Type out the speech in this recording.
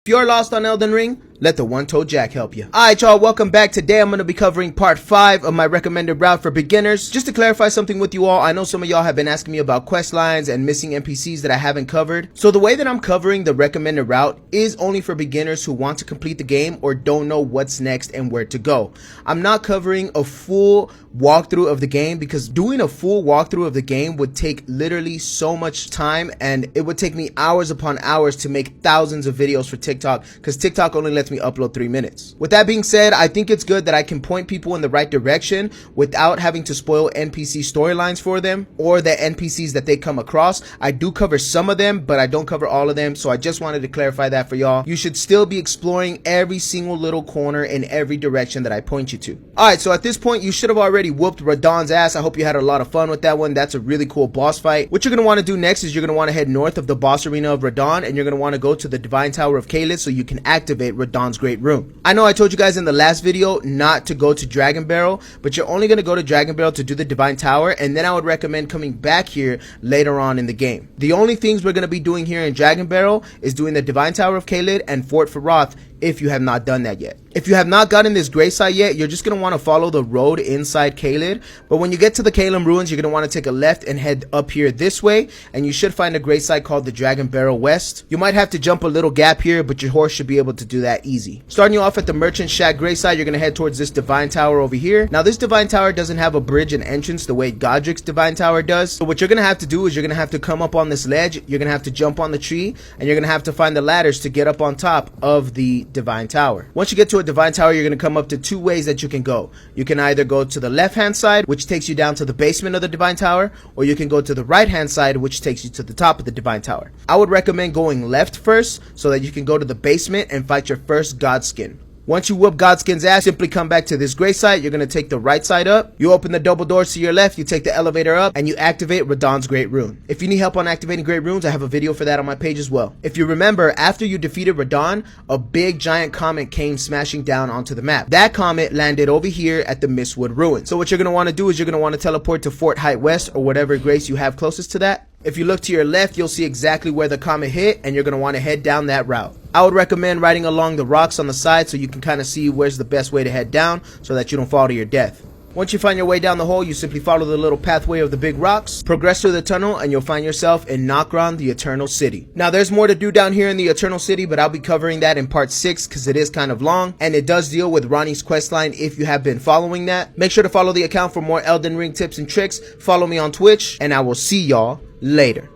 If you're lost on Elden Ring, let the OneToedJack help you. Alright y'all, welcome back. Today I'm going to be covering part 5 of my recommended route for beginners. Just to clarify something with you all, I know some of y'all have been asking me about quest lines and missing NPCs that I haven't covered. So the way that I'm covering the recommended route is only for beginners who want to complete the game or don't know what's next and where to go. I'm not covering a full walkthrough of the game because doing a full walkthrough of the game would take literally so much time, and it would take me hours upon hours to make thousands of videos for TikTok because TikTok only lets me upload 3 minutes. With that being said, I think it's good that I can point people in the right direction without having to spoil NPC storylines for them or the NPCs that they come across. I do cover some of them, but I don't cover all of them, so I just wanted to clarify that for y'all. You should still be exploring every single little corner in every direction that I point you to. Alright, so at this point you should have already whooped Radahn's ass. I hope you had a lot of fun with that one. That's a really cool boss fight. What you're going to want to do next is you're going to want to head north of the boss arena of Radahn, and you're going to want to go to the Divine Tower of Caelid so you can activate Radahn's Great Rune. I know I told you guys in the last video not to go to Dragon Barrel, but you're only going to go to Dragon Barrel to do the Divine Tower, and then I would recommend coming back here later on in the game. The only things we're going to be doing here in Dragon Barrel is doing the Divine Tower of Caelid and Fort Faroth if you have not done that yet. If you have not gotten this gray site yet, you're just going to want to follow the road inside Caelid, but when you get to the Caelid ruins, you're going to want to take a left and head up here this way, and you should find a gray site called the Dragon Barrel West. You might have to jump a little gap here, but your horse should be able to do that easy. Starting you off at the Merchant Shack gray site, you're going to head towards this Divine Tower over here. Now this Divine Tower doesn't have a bridge and entrance the way Godric's Divine Tower does, so what you're going to have to do is you're going to have to come up on this ledge, you're going to have to jump on the tree, and you're going to have to find the ladders to get up on top of the Divine Tower. Once you get to a Divine Tower, you're going to come up to 2 ways that you can go. You can either go to the left hand side, which takes you down to the basement of the Divine Tower, or you can go to the right hand side, which takes you to the top of the Divine Tower. I would recommend going left first so that you can go to the basement and fight your first Godskin. Once you whoop Godskin's ass, simply come back to this gray site. You're going to take the right side up. You open the double doors to your left. You take the elevator up and you activate Radahn's Great Rune. If you need help on activating Great Runes, I have a video for that on my page as well. If you remember, after you defeated Radahn, a big giant comet came smashing down onto the map. That comet landed over here at the Mistwood Ruins. So what you're going to want to do is you're going to want to teleport to Fort Height West or whatever grace you have closest to that. If you look to your left, you'll see exactly where the comet hit, and you're going to want to head down that route. I would recommend riding along the rocks on the side so you can kind of see where's the best way to head down so that you don't fall to your death. Once you find your way down the hole, you simply follow the little pathway of the big rocks, progress through the tunnel, and you'll find yourself in Nokron, the Eternal City. Now there's more to do down here in the Eternal City, but I'll be covering that in part 6 because it is kind of long, and it does deal with Ranni's questline if you have been following that. Make sure to follow the account for more Elden Ring tips and tricks. Follow me on Twitch, and I will see y'all later.